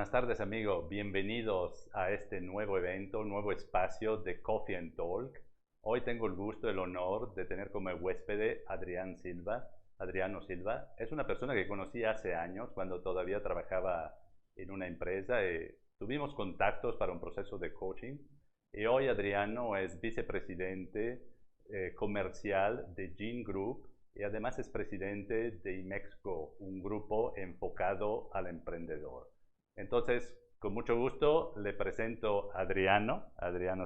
Buenas tardes, amigo. Bienvenidos a este nuevo evento, nuevo espacio de Coffee and Talk. Hoy tengo el gusto, el honor de tener como huésped a Adriano Silva. Es una persona que conocí hace años, cuando todavía trabajaba en una empresa. Tuvimos contactos para un proceso de coaching. Y hoy Adriano es vicepresidente comercial de Gene Group y además es presidente de IMEXGO, un grupo enfocado al emprendedor. Entonces, con mucho gusto le presento a Adriano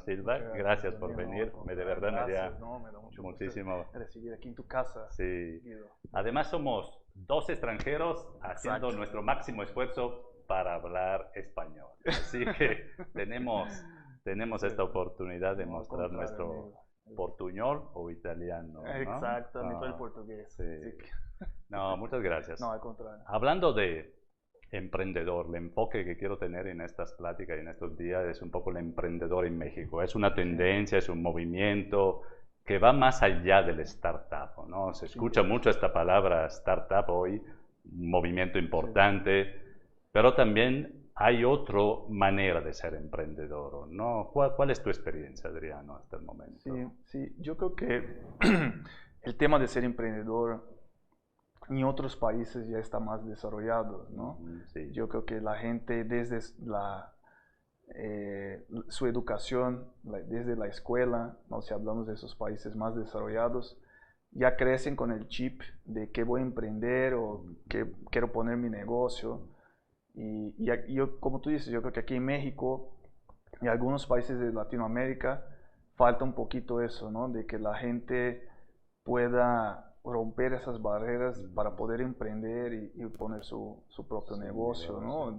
Silva. Gracias por venir. De verdad me da me da mucho muchísimo gusto recibir aquí en tu casa. Sí. Guido. Además somos dos extranjeros haciendo nuestro máximo esfuerzo para hablar español. Así que tenemos esta oportunidad de mostrar nuestro portuñol o italiano, ¿no? Exacto, el portugués. Sí. No, muchas gracias. No, al contrario. Hablando de emprendedor, el enfoque que quiero tener en estas pláticas y en estos días es un poco el emprendedor en México. Es una tendencia, es un movimiento que va más allá del startup, ¿no? Se escucha mucho esta palabra startup hoy, un movimiento importante, pero también hay otra manera de ser emprendedor, ¿no? ¿Cuál es tu experiencia, Adriano, hasta el momento? Sí, yo creo que el tema de ser emprendedor en otros países ya está más desarrollado, ¿no? Sí. Yo creo que la gente desde su educación, desde la escuela, ¿no? Si hablamos de esos países más desarrollados, ya crecen con el chip de qué voy a emprender o qué quiero poner mi negocio. Y yo, como tú dices, yo creo que aquí en México y algunos países de Latinoamérica falta un poquito eso, ¿no? De que la gente pueda romper esas barreras para poder emprender y poner su propio negocio, ¿no?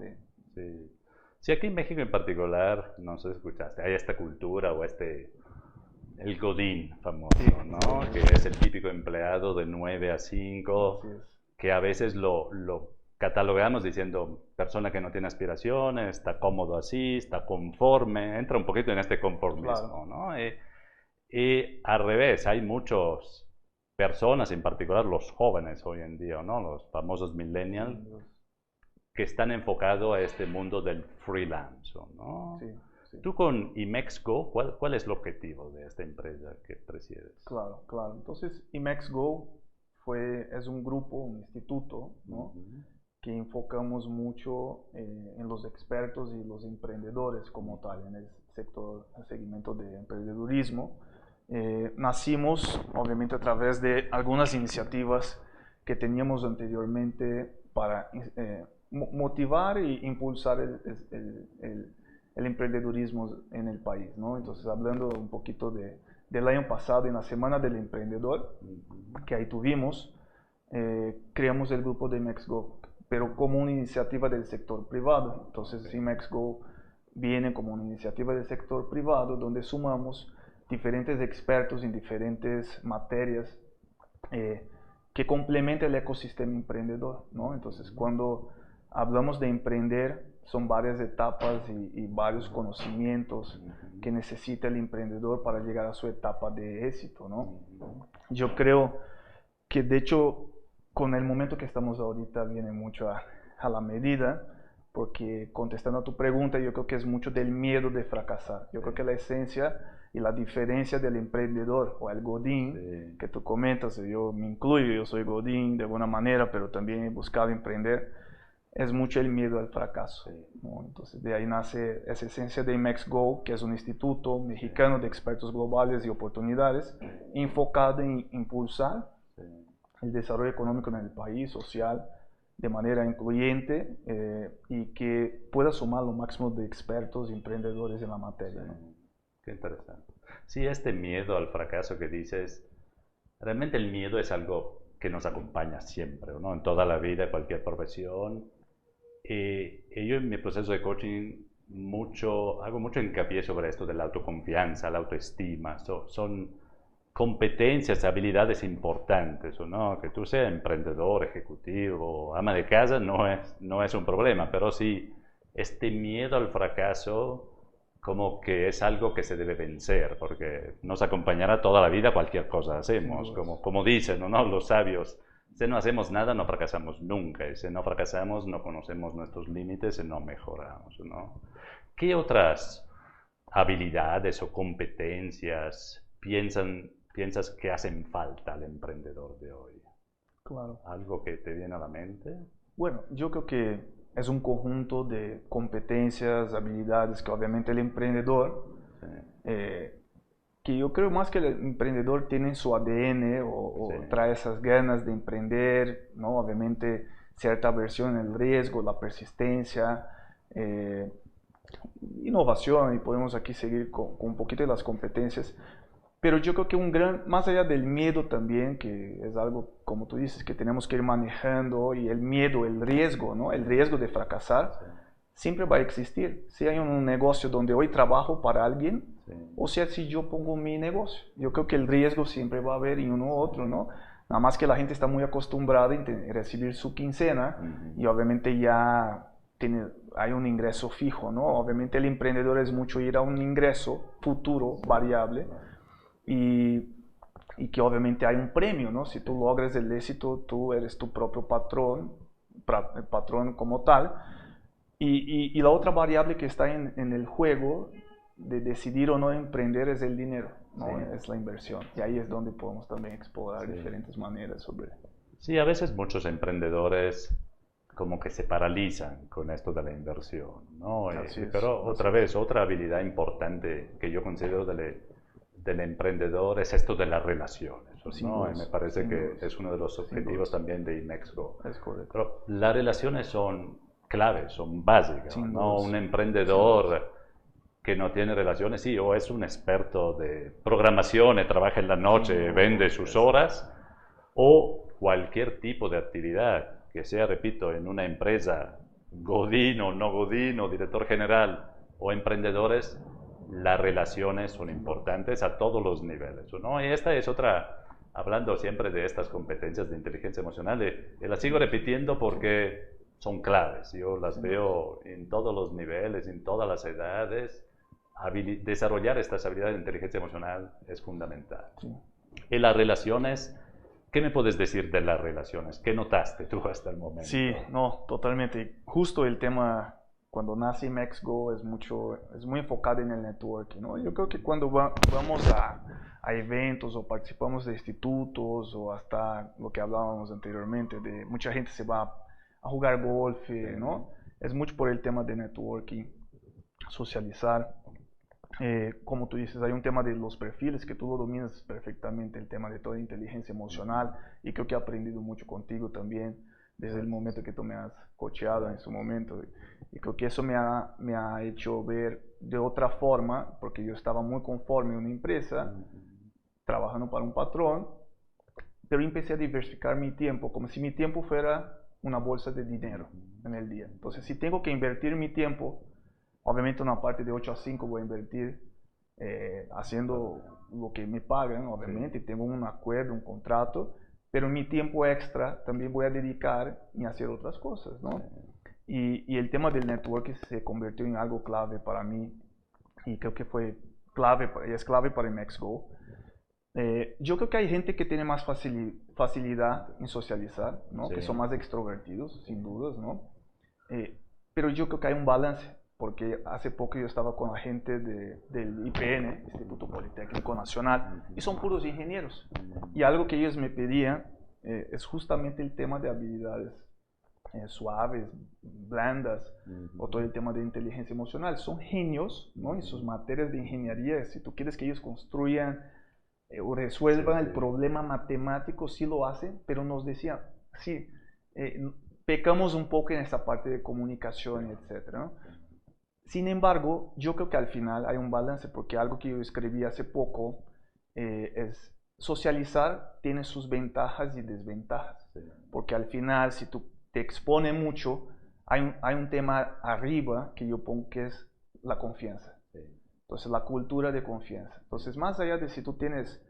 Sí, aquí en México en particular, no sé si escuchaste, hay esta cultura o el godín famoso, ¿no? Que es el típico empleado de 9 a 5, que a veces lo catalogamos diciendo persona que no tiene aspiraciones, está cómodo así, está conforme, entra un poquito en este conformismo, ¿no? Y al revés, hay muchos personas, en particular los jóvenes hoy en día, ¿no? Los famosos millennials, que están enfocados a este mundo del freelance, ¿no? Sí. Tú con IMEXGO, ¿cuál es el objetivo de esta empresa que presides? Claro. Entonces, IMEXGO es un grupo, un instituto, ¿no? Que enfocamos mucho en los expertos y los emprendedores como tal, en el segmento de emprendedurismo. Nacimos, obviamente, a través de algunas iniciativas que teníamos anteriormente para motivar e impulsar el emprendedurismo en el país, ¿no? Entonces, hablando un poquito del año pasado, en la Semana del Emprendedor, que ahí tuvimos, creamos el grupo de IMEXGO, pero como una iniciativa del sector privado. Entonces, IMEXGO viene como una iniciativa del sector privado donde sumamos diferentes expertos en diferentes materias que complementan el ecosistema emprendedor, ¿no? Entonces, cuando hablamos de emprender, son varias etapas y varios conocimientos que necesita el emprendedor para llegar a su etapa de éxito, ¿no? Yo creo que, de hecho, con el momento que estamos ahorita viene mucho a la medida, porque contestando a tu pregunta, yo creo que es mucho del miedo de fracasar. Yo creo que la esencia y la diferencia del emprendedor o el godín que tú comentas, yo me incluyo, yo soy godín de alguna manera, pero también he buscado emprender, es mucho el miedo al fracaso, ¿no? Entonces, de ahí nace esa esencia de IMEXGO, que es un instituto mexicano de expertos globales y oportunidades, enfocado en impulsar el desarrollo económico en el país, social, de manera incluyente y que pueda sumar lo máximo de expertos y emprendedores en la materia, ¿no? Qué interesante. Sí, este miedo al fracaso que dices, realmente el miedo es algo que nos acompaña siempre, ¿no? En toda la vida, cualquier profesión. Y yo en mi proceso de coaching hago mucho hincapié sobre esto de la autoconfianza, la autoestima. Son competencias, habilidades importantes, ¿no? Que tú seas emprendedor, ejecutivo, ama de casa, no es un problema, pero sí este miedo al fracaso como que es algo que se debe vencer, porque nos acompañará toda la vida cualquier cosa hacemos, como dicen, ¿no? Los sabios, Si no hacemos nada, no fracasamos nunca. Y si no fracasamos, no conocemos nuestros límites y no mejoramos, ¿no? ¿Qué otras habilidades o competencias piensas que hacen falta al emprendedor de hoy? Claro. ¿Algo que te viene a la mente? Bueno, yo creo que es un conjunto de competencias, habilidades que obviamente el emprendedor, que yo creo más que el emprendedor tiene su ADN o trae esas ganas de emprender, ¿no? Obviamente cierta aversión al riesgo, la persistencia, innovación, y podemos aquí seguir con un poquito de las competencias. Pero yo creo que más allá del miedo también, que es algo, como tú dices, que tenemos que ir manejando, y el miedo, el riesgo, ¿no? El riesgo de fracasar, siempre va a existir. Si hay un negocio donde hoy trabajo para alguien, o sea, si yo pongo mi negocio, yo creo que el riesgo siempre va a haber en uno u otro, ¿no? Nada más que la gente está muy acostumbrada a recibir su quincena, y obviamente ya hay un ingreso fijo, ¿no? Obviamente el emprendedor es mucho ir a un ingreso futuro, variable, y que obviamente hay un premio, ¿no? Si tú logras el éxito, tú eres tu propio patrón, el patrón como tal. Y la otra variable que está en el juego de decidir o no emprender es el dinero, ¿no? Es la inversión. Y ahí es donde podemos también explorar diferentes maneras sobre... Sí, a veces muchos emprendedores como que se paralizan con esto de la inversión, ¿no? Pero otra vez, otra habilidad importante que yo considero del emprendedor es esto de las relaciones, ¿no? Y me parece que es uno de los objetivos también de IMEXGO. Es correcto. Pero las relaciones son claves, son básicas, ¿no? Un emprendedor que no tiene relaciones, sí, o es un experto de programación, trabaja en la noche, vende sus horas, o cualquier tipo de actividad, que sea, repito, en una empresa, godín o no godín, o director general, o emprendedores, las relaciones son importantes a todos los niveles, ¿no? Y esta es otra, hablando siempre de estas competencias de inteligencia emocional, y las sigo repitiendo porque son claves. Yo las veo en todos los niveles, en todas las edades. Desarrollar estas habilidades de inteligencia emocional es fundamental. Y las relaciones, ¿qué me puedes decir de las relaciones? ¿Qué notaste tú hasta el momento? Sí, no, totalmente. Justo el tema... Cuando nace IMEXGO es muy enfocado en el networking, ¿no? Yo creo que cuando vamos a eventos o participamos de institutos, o hasta lo que hablábamos anteriormente, de mucha gente se va a jugar golf, ¿no? Es mucho por el tema de networking, socializar. Como tú dices, hay un tema de los perfiles que tú lo dominas perfectamente, el tema de toda inteligencia emocional, y creo que he aprendido mucho contigo también, desde el momento que tú me has coachado en su momento. Y creo que eso me ha hecho ver de otra forma, porque yo estaba muy conforme en una empresa, trabajando para un patrón, pero empecé a diversificar mi tiempo, como si mi tiempo fuera una bolsa de dinero en el día. Entonces, si tengo que invertir mi tiempo, obviamente una parte de 8 a 5 voy a invertir haciendo lo que me pagan, obviamente, tengo un acuerdo, un contrato, pero mi tiempo extra también voy a dedicar en hacer otras cosas, ¿no? Y el tema del networking se convirtió en algo clave para mí, y creo que fue clave, es clave para IMEXGO. Yo creo que hay gente que tiene más facilidad en socializar, ¿no? Que son más extrovertidos, sin dudas, ¿no? Pero yo creo que hay un balance, porque hace poco yo estaba con la gente del IPN, Instituto Politécnico Nacional, y son puros ingenieros. Y algo que ellos me pedían es justamente el tema de habilidades suaves, blandas, o todo el tema de inteligencia emocional. Son genios, ¿no? En sus materias de ingeniería. Si tú quieres que ellos construyan o resuelvan el problema matemático, sí lo hacen, pero nos decían, sí, pecamos un poco en esta parte de comunicación, etcétera, ¿no? Sin embargo, yo creo que al final hay un balance, porque algo que yo escribí hace poco es socializar tiene sus ventajas y desventajas, porque al final, si tú te expones mucho, hay un tema arriba que yo pongo, que es la confianza. Entonces, la cultura de confianza. Entonces, más allá de si tú tienes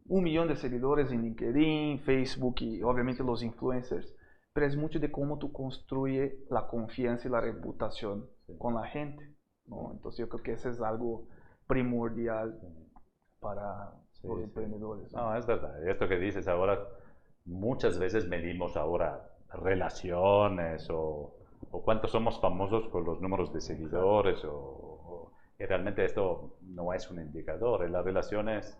1 millón de seguidores en LinkedIn, Facebook y obviamente los influencers, pero es mucho de cómo tú construyes la confianza y la reputación con la gente, ¿no? Entonces yo creo que eso es algo primordial para los emprendedores, ¿no? No, es verdad. Esto que dices ahora muchas veces medimos ahora relaciones o cuántos somos famosos con los números de seguidores y realmente esto no es un indicador. En las relaciones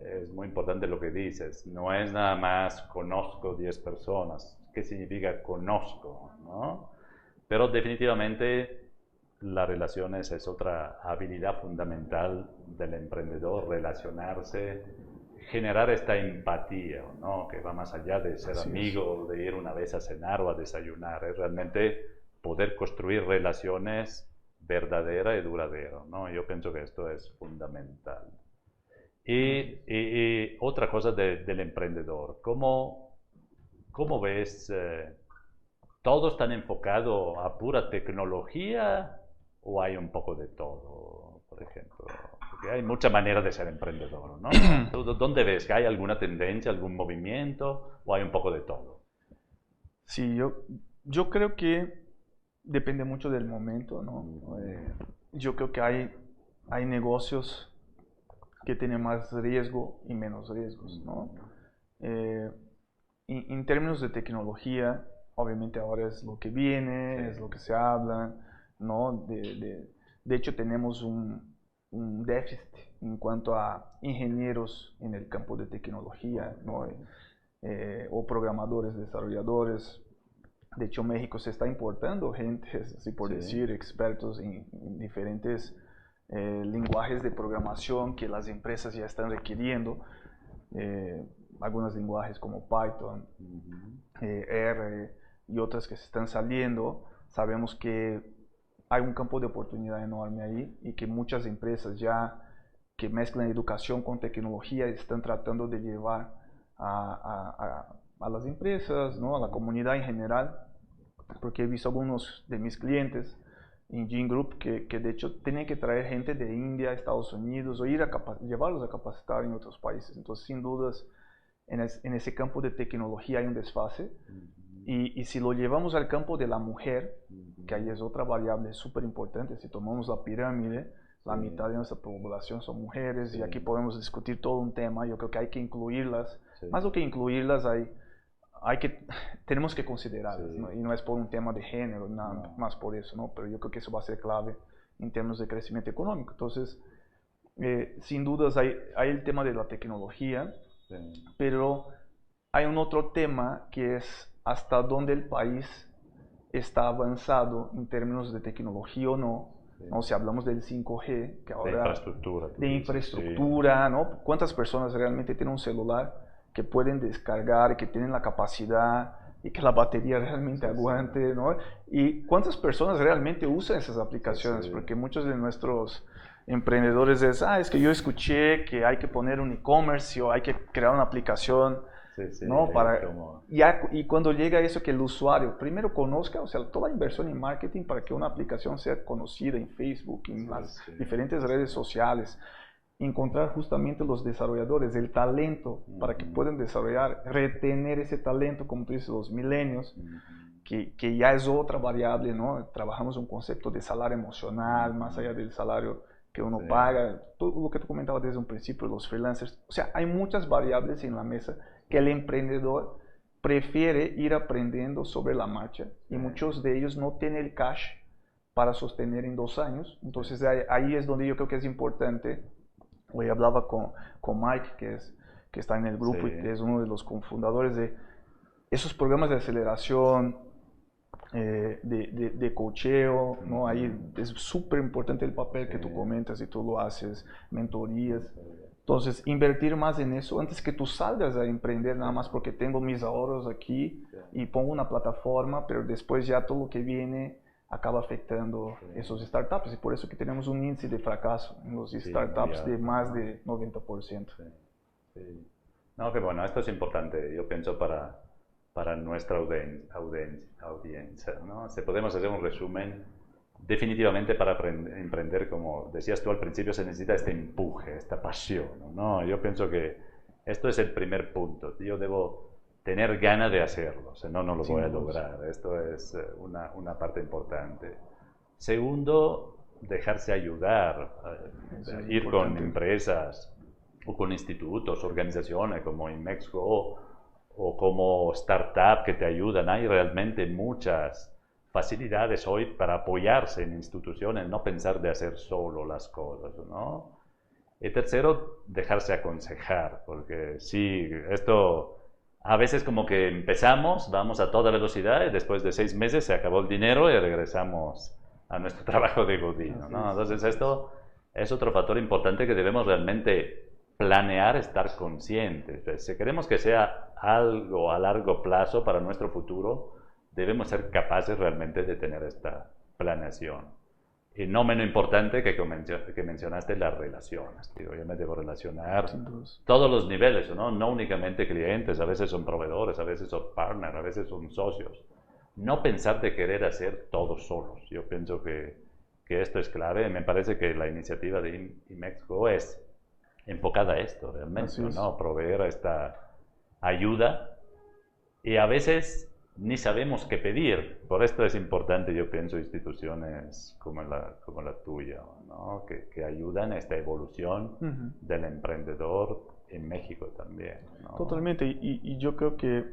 es muy importante lo que dices. No es nada más conozco 10 personas. ¿Qué significa conozco? ¿No? Pero definitivamente las relaciones es otra habilidad fundamental del emprendedor, relacionarse, generar esta empatía, ¿no? Que va más allá de ser amigo, de ir una vez a cenar o a desayunar. Es realmente poder construir relaciones verdaderas y duraderas, ¿no? Yo pienso que esto es fundamental. Y otra cosa del emprendedor, ¿cómo ves? ¿Todos están enfocados a pura tecnología o hay un poco de todo, por ejemplo? Porque hay muchas maneras de ser emprendedor, ¿no? ¿Dónde ves? ¿Que hay alguna tendencia, algún movimiento o hay un poco de todo? Sí, yo creo que depende mucho del momento, ¿no? Yo creo que hay negocios que tienen más riesgo y menos riesgos, ¿no? En términos de tecnología, obviamente ahora es lo que viene, es lo que se habla, ¿no? De hecho, tenemos un déficit en cuanto a ingenieros en el campo de tecnología, ¿no? O programadores, desarrolladores. De hecho, México se está importando gente, así por decir, expertos en diferentes lenguajes de programación que las empresas ya están requiriendo. Algunos lenguajes como Python, R y otras que se están saliendo. Sabemos que hay un campo de oportunidad enorme ahí y que muchas empresas ya que mezclan educación con tecnología están tratando de llevar a las empresas, ¿no? A la comunidad en general, porque he visto algunos de mis clientes en Gene Group que de hecho tienen que traer gente de India, Estados Unidos o llevarlos a capacitar en otros países. Entonces, sin dudas, en ese campo de tecnología hay un desfase. Y si lo llevamos al campo de la mujer, que ahí es otra variable súper importante, si tomamos la pirámide, la mitad de nuestra población son mujeres y aquí podemos discutir todo un tema. Yo creo que hay que incluirlas. Más do que incluirlas, tenemos que considerarlas, ¿no? Y no es por un tema de género, nada más por eso, ¿no? Pero yo creo que eso va a ser clave en términos de crecimiento económico. Entonces, sin dudas hay el tema de la tecnología, pero hay un otro tema que es hasta dónde el país está avanzado en términos de tecnología o no. ¿No? Si hablamos del 5G, que ahora de infraestructura, ¿no? ¿Cuántas personas realmente tienen un celular que pueden descargar, que tienen la capacidad y que la batería realmente aguante, ¿no? Y cuántas personas realmente usan esas aplicaciones, porque muchos de nuestros emprendedores es que yo escuché que hay que poner un e-commerce o hay que crear una aplicación, ¿no? Y cuando llega eso que el usuario primero conozca, o sea, toda la inversión en marketing para que una aplicación sea conocida en Facebook, en las diferentes redes sociales, encontrar justamente los desarrolladores, el talento para que puedan desarrollar, retener ese talento, como tú dices, los milenios, que ya es otra variable, ¿no? Trabajamos un concepto de salario emocional, más allá del salario que uno paga, todo lo que tú comentabas desde un principio, los freelancers, o sea, hay muchas variables en la mesa que el emprendedor prefiere ir aprendiendo sobre la marcha y muchos de ellos no tienen el cash para sostener en 2 años, entonces ahí es donde yo creo que es importante. Hoy hablaba con Mike, que está en el grupo y que es uno de los cofundadores de esos programas de aceleración, de coacheo, ¿no? Ahí es súper importante el papel que tú comentas y tú lo haces, mentorías. Entonces, invertir más en eso antes que tú salgas a emprender nada más porque tengo mis ahorros aquí y pongo una plataforma, pero después ya todo lo que viene acaba afectando esos startups y por eso que tenemos un índice de fracaso en los startups de más de 90%. No, que bueno, esto es importante, yo pienso para nuestra audiencia, ¿no? Si podemos hacer un resumen, definitivamente para emprender, como decías tú al principio, se necesita este empuje, esta pasión, ¿no? Yo pienso que esto es el primer punto, yo debo tener ganas de hacerlo, si no, no lo voy a lograr. Esto es una parte importante. Segundo, dejarse ayudar, ir con empresas o con institutos, organizaciones como IMEXGO o como startup que te ayudan. Hay realmente muchas facilidades hoy para apoyarse en instituciones, no pensar de hacer solo las cosas, ¿no? Y tercero, dejarse aconsejar, porque sí, esto a veces como que empezamos, vamos a toda velocidad y después de 6 meses se acabó el dinero y regresamos a nuestro trabajo de godino, ¿no? Entonces esto es otro factor importante que debemos realmente planear, estar conscientes. Si queremos que sea algo a largo plazo para nuestro futuro, debemos ser capaces realmente de tener esta planeación. Y no menos importante que mencionaste las relaciones. Digo, yo me debo relacionar todos los niveles, ¿no? No únicamente clientes, a veces son proveedores, a veces son partners, a veces son socios. No pensar de querer hacer todo solos. Yo pienso que esto es clave. Me parece que la iniciativa de IMEXGO es enfocada a esto, realmente, ¿no? Proveer esta ayuda y a veces ni sabemos qué pedir. Por esto es importante, yo pienso, instituciones como la tuya, ¿no? Que ayudan a esta evolución del emprendedor en México también, ¿no? Totalmente, y yo creo que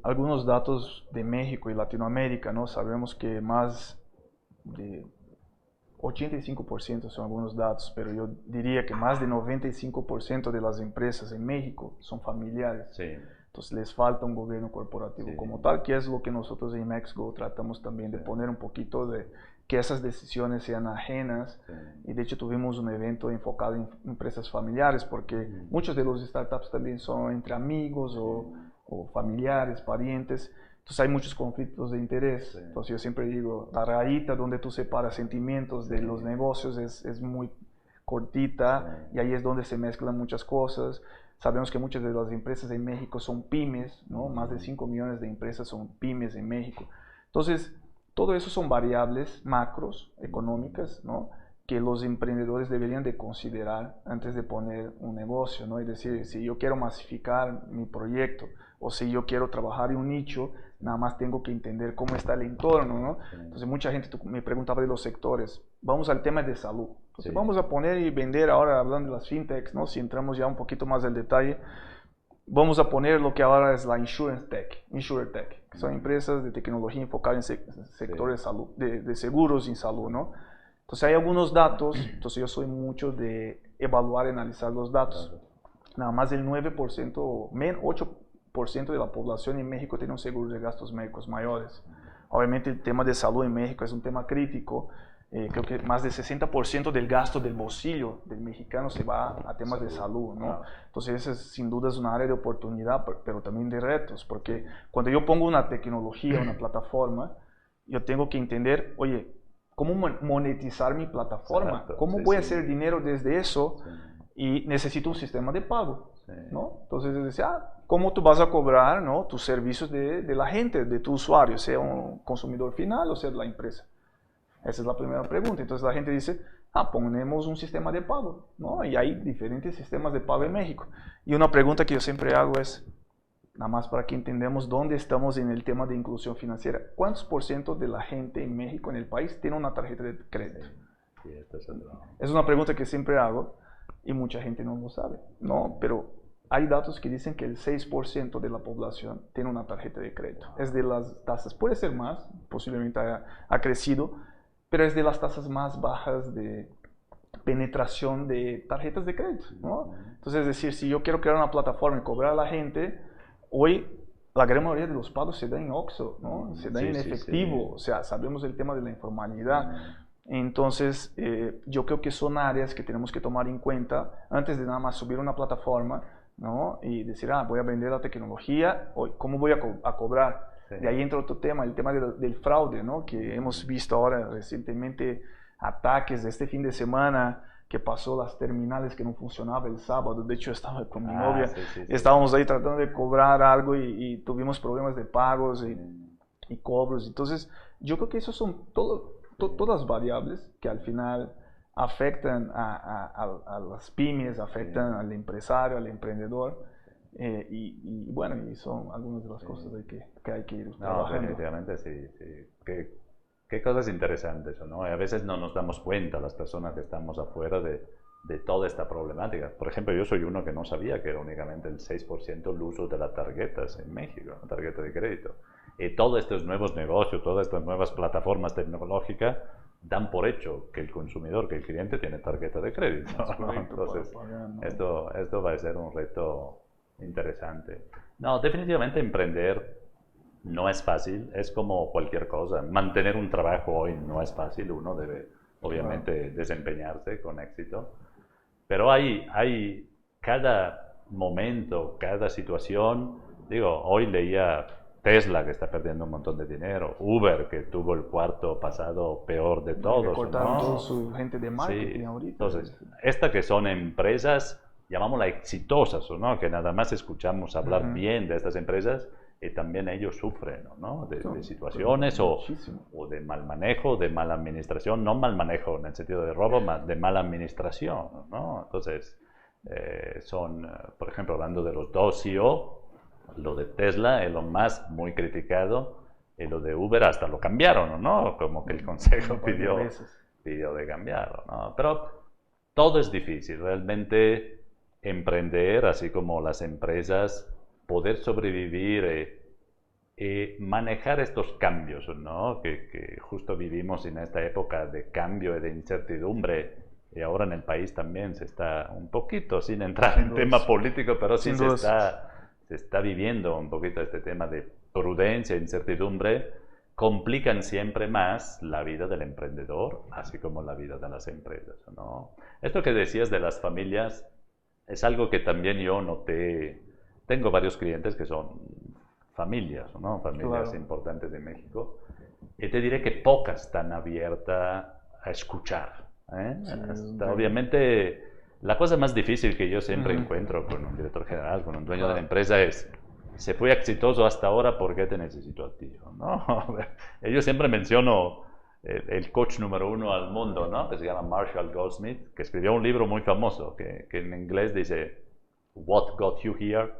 algunos datos de México y Latinoamérica, ¿no? Sabemos que más de 85% son algunos datos, pero yo diría que más de 95% de las empresas en México son familiares. Sí. Entonces les falta un gobierno corporativo como tal, que es lo que nosotros en IMEXGO tratamos también de poner un poquito de que esas decisiones sean ajenas. Y de hecho tuvimos un evento enfocado en empresas familiares, porque muchos de los startups también son entre amigos o familiares, parientes. Entonces hay muchos conflictos de interés. Entonces yo siempre digo, la rayita donde tú separas sentimientos de los negocios es muy cortita, y ahí es donde se mezclan muchas cosas. Sabemos que muchas de las empresas en México son pymes, ¿no? Más de 5 millones de empresas son pymes en México. Entonces, todo eso son variables macros, económicas, ¿no? Que los emprendedores deberían de considerar antes de poner un negocio, ¿no? Es decir, si yo quiero masificar mi proyecto o si yo quiero trabajar en un nicho, nada más tengo que entender cómo está el entorno, ¿no? Entonces, mucha gente me preguntaba de los sectores. Vamos al tema de salud. Entonces, vamos a poner y vender ahora, hablando de las fintechs, ¿no? Si entramos ya un poquito más al detalle, vamos a poner lo que ahora es la InsurTech, que son empresas de tecnología enfocadas en sectores de salud, de seguros y salud, ¿no? Entonces hay algunos datos, entonces yo soy mucho de evaluar y analizar los datos. Nada más el 9%, 8% de la población en México tiene un seguro de gastos médicos mayores. Obviamente el tema de salud en México es un tema crítico. Creo que más del 60% del gasto del bolsillo del mexicano se va a temas de salud, ¿no? Entonces esa sin duda es una área de oportunidad, pero también de retos, porque cuando yo pongo una tecnología, una plataforma, yo tengo que entender, oye, ¿cómo monetizar mi plataforma? ¿Cómo voy a hacer dinero desde eso? Y necesito un sistema de pago, ¿no? Entonces es decir, ¿cómo tú vas a cobrar, ¿no? Tus servicios de la gente, de tu usuario, sea un consumidor final o sea la empresa? Esa es la primera pregunta. Entonces la gente dice, ponemos un sistema de pago, ¿no? Y hay diferentes sistemas de pago en México. Y una pregunta que yo siempre hago es, nada más para que entendamos dónde estamos en el tema de inclusión financiera. ¿Cuántos por ciento de la gente en México, en el país, tiene una tarjeta de crédito? Es una pregunta que siempre hago y mucha gente no lo sabe, ¿no? Pero hay datos que dicen que el 6% de la población tiene una tarjeta de crédito. Es de las tasas, puede ser más, posiblemente ha crecido, pero es de las tasas más bajas de penetración de tarjetas de crédito, ¿no? Entonces, es decir, si yo quiero crear una plataforma y cobrar a la gente, hoy la gran mayoría de los pagos se da en OXXO, ¿no? Se da en efectivo, o sea, sabemos el tema de la informalidad. Entonces, yo creo que son áreas que tenemos que tomar en cuenta antes de nada más subir una plataforma, ¿no? Y decir, voy a vender la tecnología, ¿cómo voy a cobrar? De ahí entra otro tema, el tema del fraude, ¿no? Que hemos visto ahora recientemente ataques de este fin de semana que pasó las terminales que no funcionaban el sábado. De hecho, estaba con mi novia, estábamos ahí tratando de cobrar algo y tuvimos problemas de pagos y cobros. Entonces, yo creo que esos son todas variables que al final afectan a las pymes, afectan al empresario, al emprendedor. Y bueno, y son algunas de las cosas que hay que ir trabajando. Definitivamente sí. Qué cosas interesantes, ¿no? Y a veces no nos damos cuenta, las personas que estamos afuera, de de toda esta problemática. Por ejemplo, yo soy uno que no sabía que era únicamente el 6% el uso de las tarjetas en México, la tarjeta de crédito. Y todos estos nuevos negocios, todas estas nuevas plataformas tecnológicas dan por hecho que el consumidor, que el cliente tiene tarjeta de crédito, ¿no? Entonces, esto va a ser un reto interesante. No, definitivamente emprender no es fácil, es como cualquier cosa. Mantener un trabajo hoy no es fácil, uno debe obviamente desempeñarse con éxito. Pero hay cada momento, cada situación. Digo, hoy leía Tesla, que está perdiendo un montón de dinero, Uber, que tuvo el cuarto pasado peor de todos. Cortaron toda su gente de marketing ahorita. Entonces, estas que son empresas, llamámoslas exitosas, ¿no? Que nada más escuchamos hablar bien de estas empresas, y también ellos sufren, ¿no? De situaciones o de mal manejo, de mala administración, no mal manejo en el sentido de robo, de mala administración, ¿no? Entonces, por ejemplo, hablando de los dos CEO, lo de Tesla, Elon Musk, muy criticado, y lo de Uber hasta lo cambiaron, ¿no? Como que el consejo pidió de cambiarlo, ¿no? Pero todo es difícil, realmente emprender, así como las empresas, poder sobrevivir y manejar estos cambios, ¿no? Que justo vivimos en esta época de cambio y de incertidumbre, y ahora en el país también se está un poquito, sin entrar en tema político, pero sí se está viviendo un poquito este tema de prudencia e incertidumbre, complican siempre más la vida del emprendedor, así como la vida de las empresas, ¿no? Esto que decías de las familias es algo que también yo noté. Tengo varios clientes que son familias, ¿no? Familias importantes de México, y te diré que pocas están abiertas a escuchar, ¿eh? Obviamente, la cosa más difícil que yo siempre encuentro con un director general, con un dueño de la empresa es: se fue exitoso hasta ahora, ¿por qué te necesito a ti? ¿No? Yo siempre menciono el coach número 1 al mundo, ¿no? Que se llama Marshall Goldsmith, que escribió un libro muy famoso, que en inglés dice: What got you here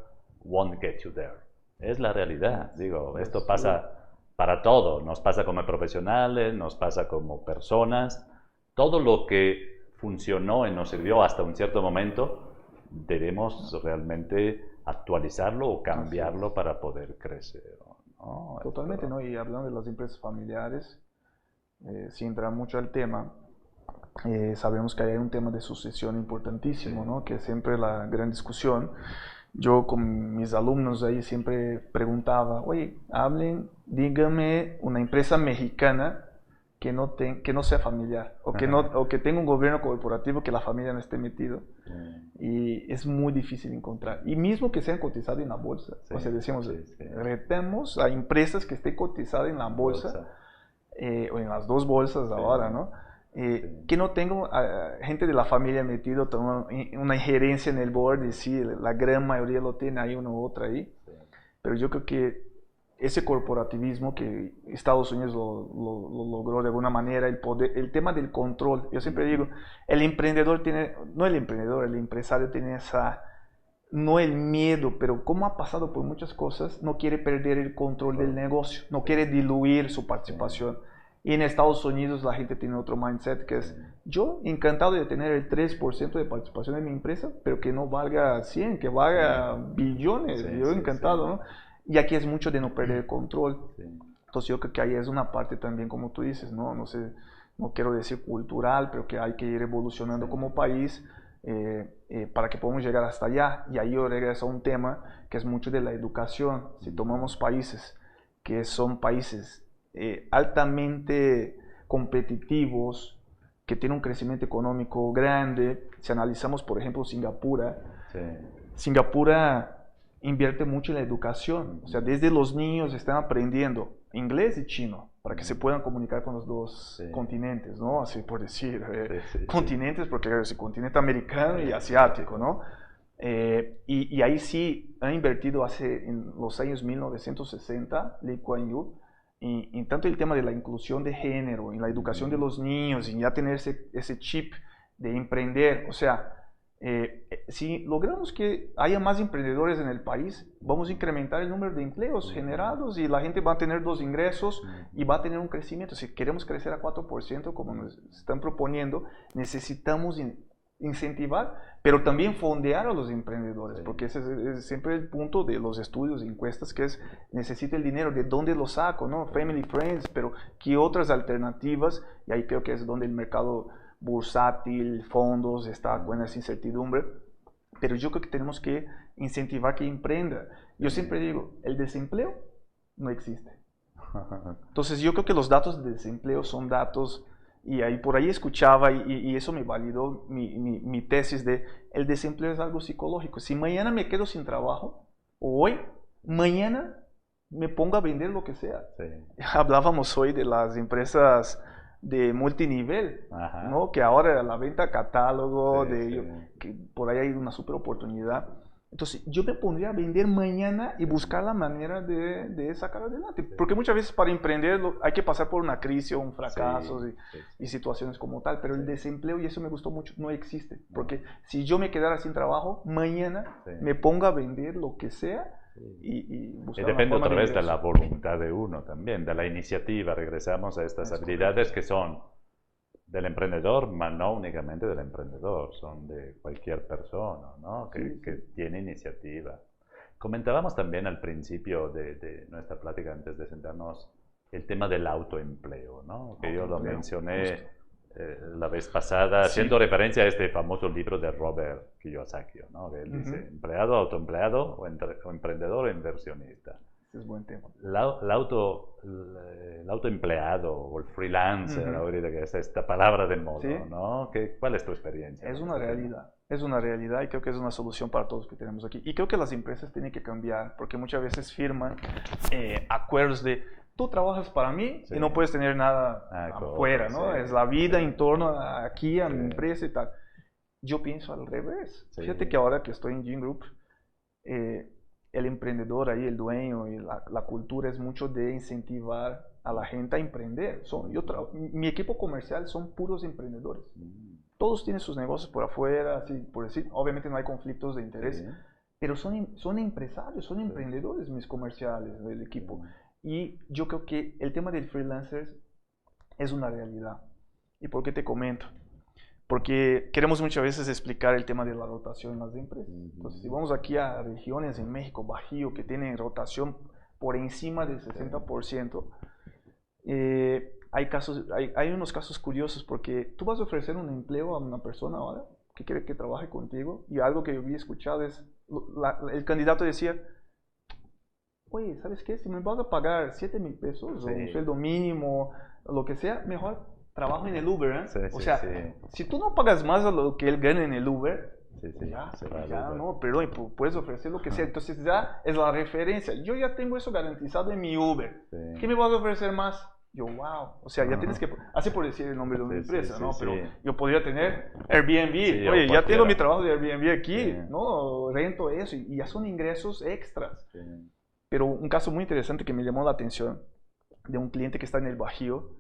won't get you there. Es la realidad, digo, esto pasa para todo, nos pasa como profesionales, nos pasa como personas. Todo lo que funcionó y nos sirvió hasta un cierto momento, debemos realmente actualizarlo o cambiarlo para poder crecer, ¿no? Totalmente, ¿no? Y hablando de las empresas familiares, sin entrar mucho al tema, sabemos que hay un tema de sucesión importantísimo, ¿no? Que es siempre la gran discusión. Yo con mis alumnos ahí siempre preguntaba: oye, dígame una empresa mexicana que no sea familiar, o que tenga un gobierno corporativo que la familia no esté metido. Y es muy difícil encontrar. Y mismo que sean cotizadas en la bolsa. O sea, decimos, retemos a empresas que estén cotizadas en la bolsa. O en las dos bolsas ahora, ¿no? Que no tengan gente de la familia metido, una injerencia en el board, y sí, la gran mayoría lo tiene, hay uno u otro ahí. Pero yo creo que ese corporativismo que Estados Unidos lo logró de alguna manera, el tema del control. Yo siempre digo, el emprendedor el empresario tiene no el miedo, pero como ha pasado por muchas cosas, no quiere perder el control del negocio, no quiere diluir su participación. Y en Estados Unidos la gente tiene otro mindset, que es: yo encantado de tener el 3% de participación en mi empresa, pero que no valga 100, que valga billones. Yo encantado, ¿no? Y aquí es mucho de no perder el control. Entonces yo creo que ahí es una parte también, como tú dices, ¿no? No sé, no quiero decir cultural, pero que hay que ir evolucionando como país para que podamos llegar hasta allá. Y ahí yo regreso a un tema que es mucho de la educación. Si tomamos países que son países altamente competitivos, que tienen un crecimiento económico grande, si analizamos por ejemplo Singapur, invierte mucho en la educación. O sea, desde los niños están aprendiendo inglés y chino para que se puedan comunicar con los dos continentes, ¿no? Así por decir, continentes, porque es el continente americano y asiático, ¿no? Y ahí sí han invertido en los años 1960, Lee Kuan Yew, y tanto el tema de la inclusión de género, en la educación de los niños, y ya tener ese chip de emprender. O sea, si logramos que haya más emprendedores en el país, vamos a incrementar el número de empleos generados, y la gente va a tener dos ingresos y va a tener un crecimiento. Si queremos crecer a 4%, como nos están proponiendo, necesitamos incentivar, pero también fondear a los emprendedores, porque ese es siempre el punto de los estudios, encuestas, que es, necesito el dinero, ¿de dónde lo saco? ¿No? Family, friends, pero ¿qué otras alternativas? Y ahí creo que es donde el mercado bursátil, fondos, está con esa incertidumbre, pero yo creo que tenemos que incentivar que emprenda. Yo siempre digo, el desempleo no existe. Entonces yo creo que los datos de desempleo son datos, y ahí por ahí escuchaba y eso me validó mi tesis de el desempleo es algo psicológico. Si mañana me quedo sin trabajo, o hoy, mañana me pongo a vender lo que sea. Sí. Hablábamos hoy de las empresas de multinivel, ¿no? Que ahora la venta a catálogo, que por ahí hay una super oportunidad. Entonces, yo me pondría a vender mañana y buscar la manera de sacar adelante. Porque muchas veces para emprender hay que pasar por una crisis o un fracaso y situaciones como tal. Pero el desempleo, y eso me gustó mucho, no existe. Porque si yo me quedara sin trabajo, mañana me pongo a vender lo que sea y buscar y depende otra vez de la voluntad de uno también, de la iniciativa. Regresamos a estas habilidades que son del emprendedor, pero no únicamente del emprendedor, son de cualquier persona, ¿no? que tiene iniciativa. Comentábamos también al principio de nuestra plática, antes de sentarnos, el tema del autoempleo, ¿no? Que yo lo mencioné la vez pasada, haciendo referencia a este famoso libro de Robert Kiyosaki, ¿no? Que él dice, empleado, autoempleado, o emprendedor o inversionista. Es buen tema. El autoempleado o el freelancer, ahorita que es esta palabra de moda, ¿no? ¿Cuál es tu experiencia? Es una realidad, es una realidad y creo que es una solución para todos que tenemos aquí. Y creo que las empresas tienen que cambiar porque muchas veces firman acuerdos de tú trabajas para mí y no puedes tener nada afuera, ¿no? Es la vida en torno aquí a mi empresa y tal. Yo pienso al revés. Fíjate que ahora que estoy en Gym Group, el emprendedor ahí, el dueño y la cultura es mucho de incentivar a la gente a emprender. Mi equipo comercial son puros emprendedores. Todos tienen sus negocios por afuera, así por decir. Obviamente no hay conflictos de interés, pero son empresarios, son emprendedores mis comerciales del equipo. Y yo creo que el tema del freelancers es una realidad. ¿Y por qué te comento? Porque queremos muchas veces explicar el tema de la rotación en las empresas. Entonces, si vamos aquí a regiones en México, Bajío, que tienen rotación por encima del 60%, hay unos casos curiosos porque tú vas a ofrecer un empleo a una persona ahora que quiere que trabaje contigo y algo que yo había escuchado es, el candidato decía, oye, ¿sabes qué? Si me vas a pagar 7,000 pesos o un sueldo mínimo, lo que sea, mejor trabajo en el Uber, o sea, si tú no pagas más a lo que él gana en el Uber, ya no, perdón, puedes ofrecer lo que sea, entonces ya es la referencia, yo ya tengo eso garantizado en mi Uber, ¿qué me vas a ofrecer más? Yo, wow, o sea, ya tienes que, así por decir el nombre de una empresa, ¿no? Pero yo podría tener Airbnb, oye, ya tengo mi trabajo de Airbnb aquí, ¿no? Rento eso y ya son ingresos extras. Pero un caso muy interesante que me llamó la atención de un cliente que está en el Bajío,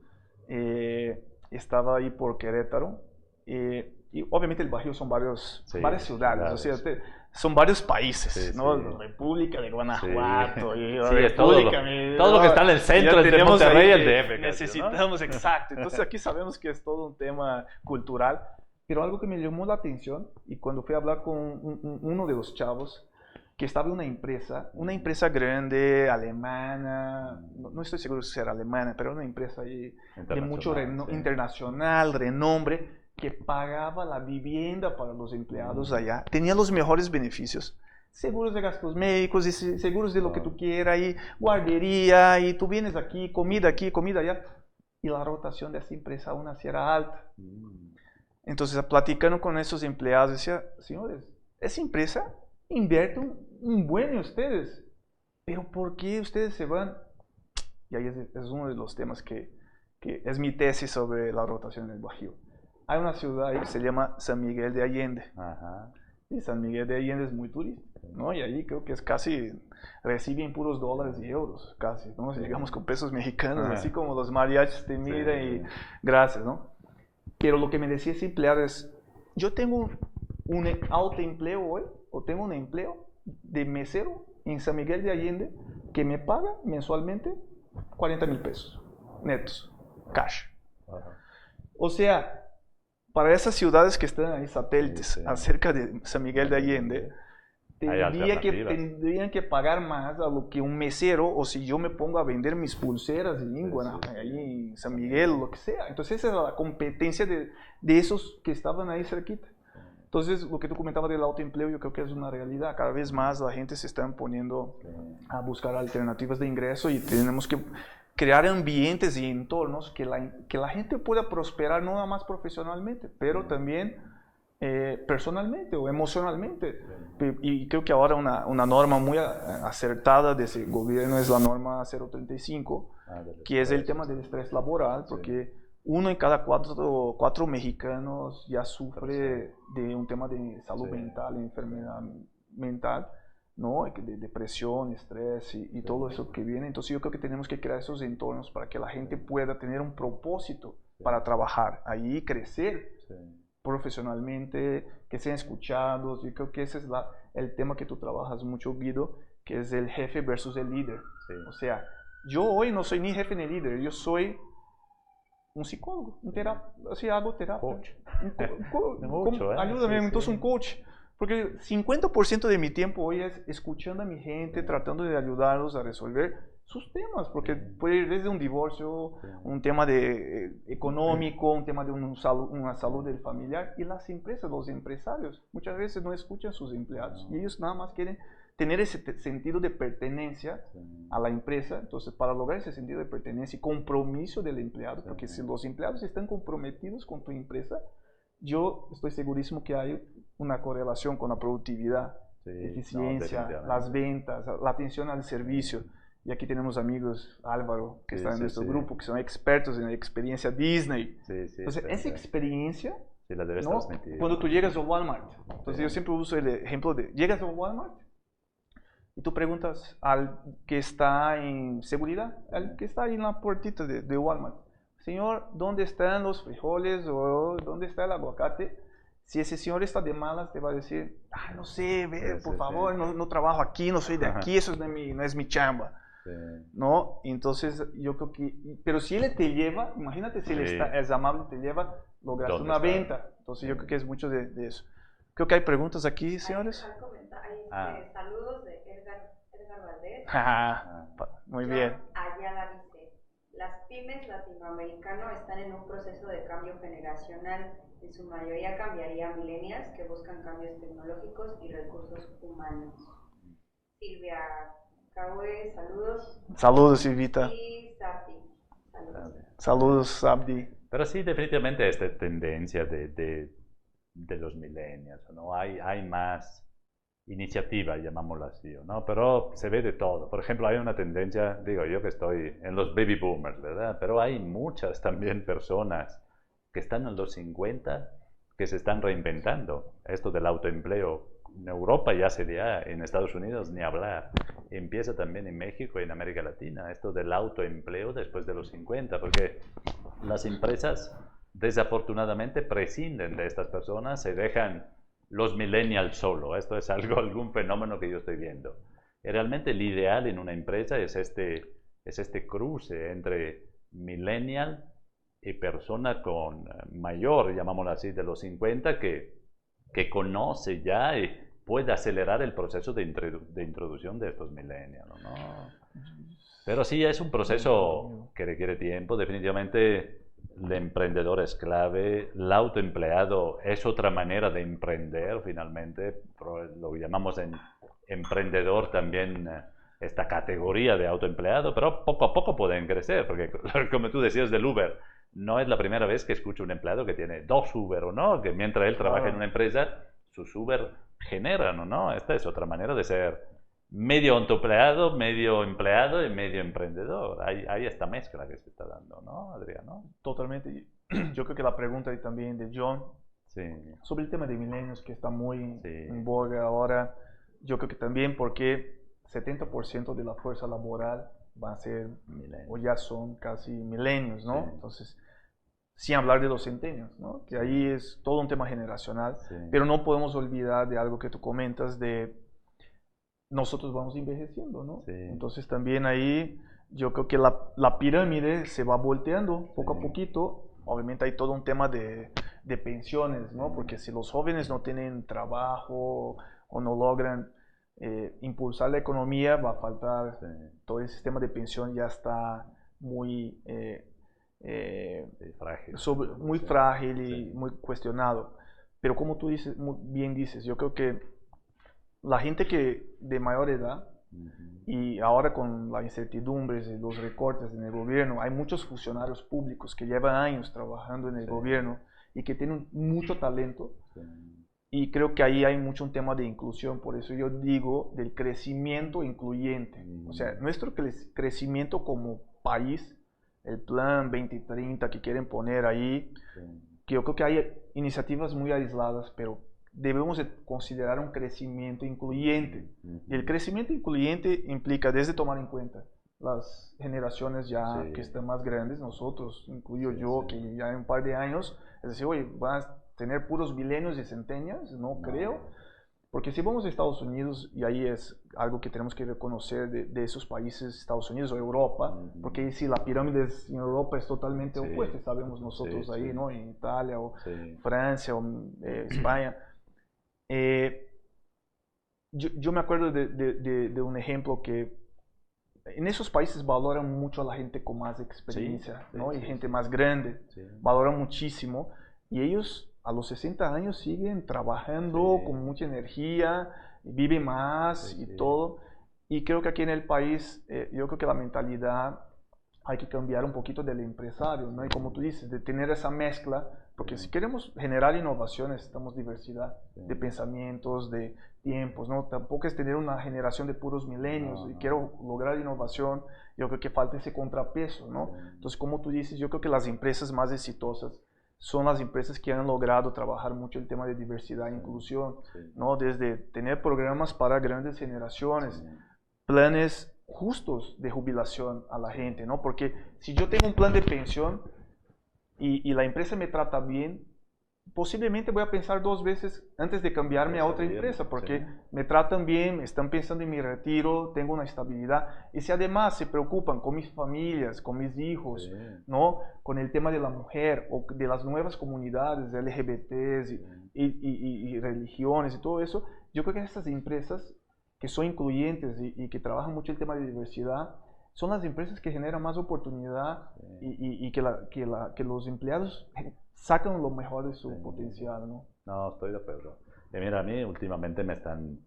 estaba ahí por Querétaro y obviamente el Bajío son varias ciudades, o sea, son varios países, ¿no? La República de Guanajuato y la República todo lo que está en el centro de Monterrey y el DF. Necesitamos, exacto. Entonces aquí sabemos que es todo un tema cultural, pero algo que me llamó la atención y cuando fui a hablar con uno de los chavos, que estaba en una empresa grande, alemana, no estoy seguro si era alemana, pero una empresa ahí de mucho internacional, renombre, que pagaba la vivienda para los empleados allá, tenía los mejores beneficios, seguros de gastos médicos, y seguros de lo que tú quieras, y guardería, y tú vienes aquí, comida allá, y la rotación de esa empresa aún así era alta. Entonces, platicando con esos empleados, decía, señores, esa empresa invierte un buen en ustedes, pero ¿por qué ustedes se van? Y ahí es uno de los temas que es mi tesis sobre la rotación en el Bajío. Hay una ciudad ahí que se llama San Miguel de Allende. Y San Miguel de Allende es muy turístico, ¿no? Y ahí creo que es casi, reciben puros dólares y euros, casi, ¿no? Si llegamos con pesos mexicanos, así como los mariachis te miran y gracias, ¿no? Pero lo que me decía ese empleado es, yo tengo un autoempleo hoy, o tengo un empleo de mesero en San Miguel de Allende que me paga mensualmente 40,000 pesos netos, cash. O sea, para esas ciudades que están ahí satélites, Sí, sí. acerca de San Miguel de Allende, alternativas. tendrían que pagar más a lo que un mesero, o si yo me pongo a vender mis pulseras de lingua Sí, sí, ahí en San Miguel, lo que sea. Entonces esa es la competencia de esos que estaban ahí cerquita. Entonces, lo que tú comentabas del autoempleo, yo creo que es una realidad. Cada vez más la gente se está poniendo a buscar alternativas de ingreso y tenemos que crear ambientes y entornos que la gente pueda prosperar no nada más profesionalmente, pero también personalmente o emocionalmente. Y creo que ahora una norma muy acertada de ese gobierno es la norma 035, que es el tema del estrés laboral, porque uno en cada cuatro mexicanos ya sufre de un tema de salud mental, enfermedad mental, ¿no? De depresión, estrés y todo eso que viene. Entonces yo creo que tenemos que crear esos entornos para que la gente pueda tener un propósito para trabajar ahí, crecer profesionalmente, que sean escuchados. Yo creo que ese es el tema que tú trabajas mucho, Guido, que es el jefe versus el líder. O sea, yo hoy no soy ni jefe ni líder, yo soy un psicólogo, un terapeuta, así hago terapia. Coach. Ayúdame, entonces un coach. Porque 50% de mi tiempo hoy es escuchando a mi gente, tratando de ayudarlos a resolver sus temas, porque puede ir desde un divorcio, un tema económico, un tema de una salud del familiar, y las empresas, los empresarios, muchas veces no escuchan a sus empleados, y ellos nada más quieren tener ese sentido de pertenencia a la empresa. Entonces, para lograr ese sentido de pertenencia y compromiso del empleado, porque si los empleados están comprometidos con tu empresa, yo estoy segurísimo que hay una correlación con la productividad, eficiencia, las ventas, la atención al servicio. Y aquí tenemos amigos, Álvaro, que está en nuestro grupo, que son expertos en la experiencia Disney. Entonces, esa experiencia, la debes ¿no? transmitir. Cuando tú llegas a Walmart, entonces yo siempre uso el ejemplo de, llegas a Walmart y tú preguntas al que está en seguridad, al que está ahí en la puertita de Walmart, señor, ¿dónde están los frijoles o dónde está el aguacate? Si ese señor está de malas, te va a decir, no sé, ve, por favor, no trabajo aquí, no soy de aquí, eso no es mi chamba. ¿No? Entonces yo creo que, pero si él te lleva, imagínate si él es amable, te lleva, lograste una venta. Entonces yo creo que es mucho de eso. Creo que hay preguntas aquí, señores. Hay saludos de Edgar Valdés. Muy bien. Ayala dice, las pymes latinoamericanas están en un proceso de cambio generacional. En su mayoría cambiaría a millennials que buscan cambios tecnológicos y recursos humanos. Silvia Caue, saludos. Saludos, Silvita. Y Sabdi, saludos. Saludos, Sabdi. Pero sí, definitivamente esta tendencia de los millennials, ¿no? Hay más iniciativa, llamámoslo así, ¿no? Pero se ve de todo. Por ejemplo, hay una tendencia, digo yo que estoy en los baby boomers, ¿verdad? Pero hay muchas también personas que están en los 50 que se están reinventando. Esto del autoempleo. En Europa ya se da, en Estados Unidos ni hablar. Empieza también en México y en América Latina, esto del autoempleo después de los 50, porque las empresas desafortunadamente prescinden de estas personas, se dejan los millennials solo. Esto es algún fenómeno que yo estoy viendo. Y realmente el ideal en una empresa es este cruce entre millennial y persona con mayor, llamámoslo así, de los 50, que conoce ya y puede acelerar el proceso de introducción de estos millennials, ¿no? Pero sí, es un proceso que requiere tiempo. Definitivamente el emprendedor es clave, el autoempleado es otra manera de emprender finalmente, lo llamamos emprendedor también esta categoría de autoempleado, pero poco a poco pueden crecer, porque como tú decías del Uber, no es la primera vez que escucho un empleado que tiene 2 Uber, ¿o no? Que mientras él trabaja en una empresa, sus Uber generan, ¿o no? Esta es otra manera de ser medio autoempleado, medio empleado y medio emprendedor. Hay esta mezcla que se está dando, ¿no, Adriano? Totalmente. Yo creo que la pregunta ahí también de John, sobre el tema de milenios que está muy en boga ahora, yo creo que también porque 70% de la fuerza laboral va a ser, o ya son casi milenios, ¿no? Entonces, sin hablar de los centenios, ¿no? Que ahí es todo un tema generacional, pero no podemos olvidar de algo que tú comentas de nosotros vamos envejeciendo, ¿no? Entonces también ahí yo creo que la pirámide se va volteando poco a poquito. Obviamente hay todo un tema de de pensiones, ¿no? Porque si los jóvenes no tienen trabajo o no logran impulsar la economía, va a faltar, todo el sistema de pensión ya está muy, frágil, muy frágil y muy cuestionado. Pero como tú dices, muy bien dices, yo creo que la gente que de mayor edad, y ahora con las incertidumbres y los recortes en el gobierno, hay muchos funcionarios públicos que llevan años trabajando en el gobierno y que tienen mucho talento. Y creo que ahí hay mucho un tema de inclusión, por eso yo digo del crecimiento incluyente. O sea, nuestro crecimiento como país, el plan 2030 que quieren poner ahí, que yo creo que hay iniciativas muy aisladas, pero debemos de considerar un crecimiento incluyente. Y el crecimiento incluyente implica desde tomar en cuenta las generaciones ya que están más grandes, nosotros, incluyo yo, que ya en un par de años, es decir, oye, van a tener puros milenios y centenias, no creo, porque si vamos a Estados Unidos, y ahí es algo que tenemos que reconocer de esos países, Estados Unidos o Europa, porque si la pirámide en Europa es totalmente opuesta, sabemos nosotros ahí, ¿no? En Italia o Francia o España. Yo me acuerdo de un ejemplo que en esos países valoran mucho a la gente con más experiencia, ¿no? Y gente más grande, valoran muchísimo, y ellos a los 60 años siguen trabajando con mucha energía, viven más y todo. Y creo que aquí en el país, yo creo que la mentalidad hay que cambiar un poquito del empresario, ¿no? Y como tú dices, de tener esa mezcla, porque si queremos generar innovación necesitamos diversidad de pensamientos, de tiempos, ¿no? Tampoco es tener una generación de puros milenios y quiero lograr innovación, yo creo que falta ese contrapeso, ¿no? Entonces, como tú dices, yo creo que las empresas más exitosas son las empresas que han logrado trabajar mucho el tema de diversidad e inclusión, ¿no? Desde tener programas para grandes generaciones, planes justos de jubilación a la gente, ¿no? Porque si yo tengo un plan de pensión y la empresa me trata bien, posiblemente voy a pensar dos veces antes de cambiarme a otra empresa, porque me tratan bien, están pensando en mi retiro, tengo una estabilidad. Y si además se preocupan con mis familias, con mis hijos, ¿no? Con el tema de la mujer o de las nuevas comunidades LGBTs y religiones y todo eso, yo creo que estas empresas que son incluyentes y que trabajan mucho el tema de diversidad, son las empresas que generan más oportunidad y que los empleados sacan lo mejor de su potencial, ¿no? No, estoy de acuerdo. Y mira, a mí últimamente me están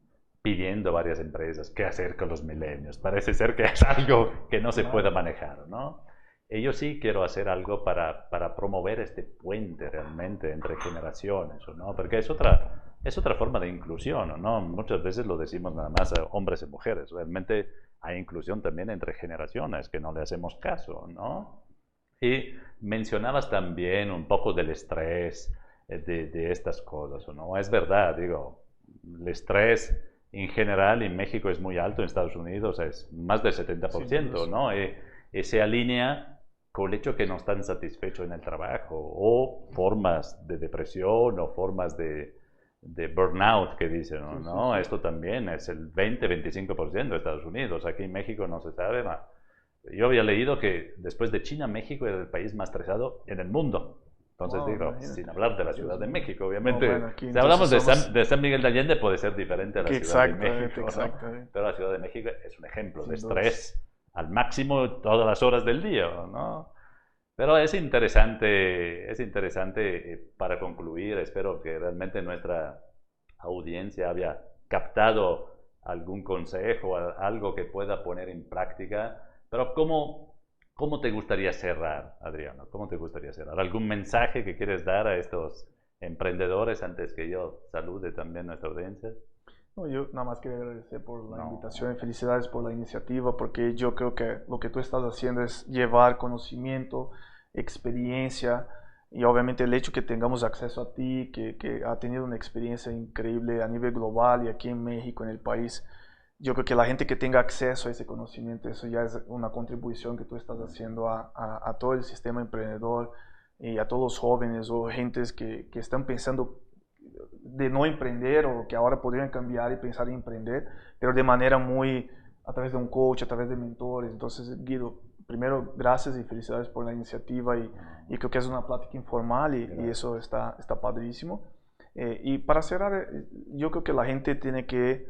pidiendo varias empresas qué hacer con los milenios. Parece ser que es algo que no se pueda manejar, ¿no? Y yo sí quiero hacer algo para promover este puente realmente entre generaciones, ¿no? Porque es otra forma de inclusión, ¿no? Muchas veces lo decimos nada más a hombres y mujeres. Realmente hay inclusión también entre generaciones, que no le hacemos caso, ¿no? Y mencionabas también un poco del estrés de estas cosas, ¿no? Es verdad, digo, el estrés en general en México es muy alto, en Estados Unidos es más del 70%, ¿no? Y se alinea con el hecho que no están satisfechos en el trabajo, o formas de depresión, o formas de burnout que dicen, ¿no? Esto también es el 20-25% de Estados Unidos. Aquí en México no se sabe más. Yo había leído que después de China, México era el país más estresado en el mundo. Entonces digo, sin hablar de la Ciudad de México, obviamente. Si hablamos de San Miguel de Allende, puede ser diferente a la Ciudad de México, ¿no? Pero la Ciudad de México es un ejemplo de estrés al máximo todas las horas del día, ¿no? Pero es interesante para concluir. Espero que realmente nuestra audiencia haya captado algún consejo, algo que pueda poner en práctica. Pero ¿cómo te gustaría cerrar, Adriano? ¿Cómo te gustaría cerrar? ¿Algún mensaje que quieres dar a estos emprendedores antes que yo salude también a nuestra audiencia? No, yo nada más quería agradecer por la invitación y felicidades por la iniciativa, porque yo creo que lo que tú estás haciendo es llevar conocimiento, experiencia, y obviamente el hecho que tengamos acceso a ti, que ha tenido una experiencia increíble a nivel global y aquí en México, en el país. Yo creo que la gente que tenga acceso a ese conocimiento, eso ya es una contribución que tú estás haciendo a todo el sistema emprendedor y a todos los jóvenes o gentes que están pensando de no emprender o que ahora podrían cambiar y pensar en emprender, pero de manera muy a través de un coach, a través de mentores. Entonces, Guido, primero, gracias y felicidades por la iniciativa y creo que es una plática informal y eso está padrísimo. Y para cerrar, yo creo que la gente tiene que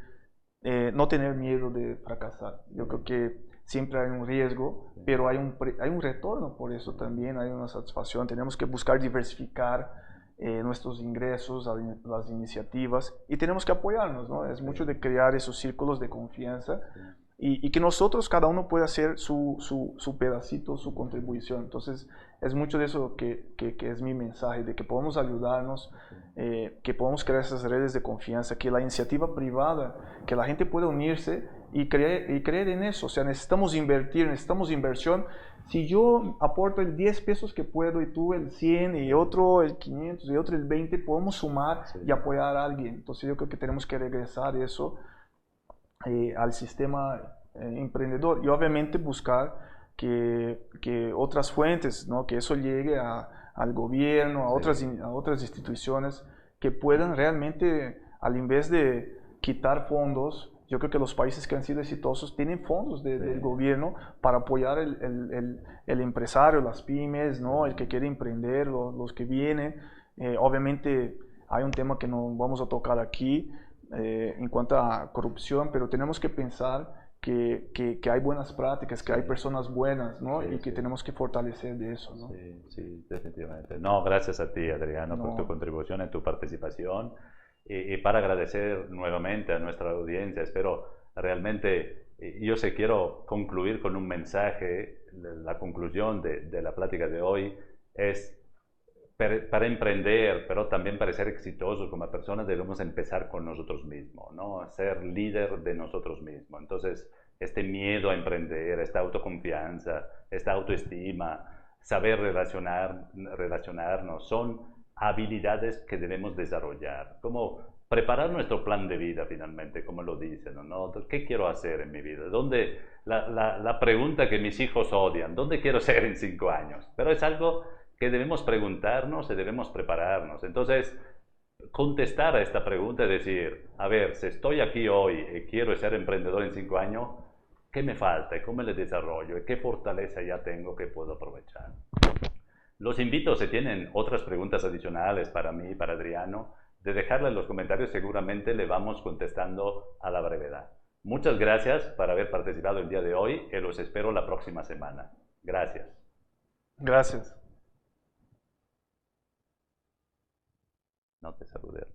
no tener miedo de fracasar. Yo creo que siempre hay un riesgo, pero hay un retorno por eso también, hay una satisfacción. Tenemos que buscar diversificar nuestros ingresos, las iniciativas y tenemos que apoyarnos, ¿no? Es mucho de crear esos círculos de confianza y que nosotros, cada uno pueda hacer su pedacito, su contribución. Entonces, es mucho de eso que es mi mensaje, de que podemos ayudarnos, que podemos crear esas redes de confianza, que la iniciativa privada, que la gente pueda unirse y creer en eso. O sea, necesitamos invertir, necesitamos inversión. Si yo aporto el 10 pesos que puedo y tú el 100 y otro el 500 y otro el 20, podemos sumar y apoyar a alguien. Entonces yo creo que tenemos que regresar eso al sistema emprendedor y obviamente buscar que otras fuentes, ¿no? Que eso llegue al gobierno, a otras instituciones que puedan realmente, al invés de quitar fondos, yo creo que los países que han sido exitosos tienen fondos del gobierno para apoyar el empresario, las pymes, ¿no? El que quiere emprender, los que vienen. Obviamente hay un tema que no vamos a tocar aquí en cuanto a corrupción, pero tenemos que pensar que hay buenas prácticas, que hay personas buenas, ¿no? Y que tenemos que fortalecer de eso, ¿no? Sí, definitivamente. No, gracias a ti, Adriano, por tu contribución y tu participación. Y para agradecer nuevamente a nuestra audiencia, espero realmente, yo sé, quiero concluir con un mensaje. La conclusión de la plática de hoy es, para emprender, pero también para ser exitosos como personas, debemos empezar con nosotros mismos, ¿no? Ser líder de nosotros mismos. Entonces, este miedo a emprender, esta autoconfianza, esta autoestima, saber relacionarnos, son habilidades que debemos desarrollar. Como preparar nuestro plan de vida finalmente, como lo dicen, ¿no? ¿Qué quiero hacer en mi vida? La pregunta que mis hijos odian, ¿dónde quiero ser en 5 años? Pero es algo que debemos preguntarnos y debemos prepararnos. Entonces, contestar a esta pregunta es decir, a ver, si estoy aquí hoy y quiero ser emprendedor en 5 años, ¿qué me falta? ¿Cómo le desarrollo? ¿Y qué fortaleza ya tengo que puedo aprovechar? Los invito, si tienen otras preguntas adicionales para mí, para Adriano, de dejarla en los comentarios, seguramente le vamos contestando a la brevedad. Muchas gracias por haber participado el día de hoy y los espero la próxima semana. Gracias. Gracias. No te saludé.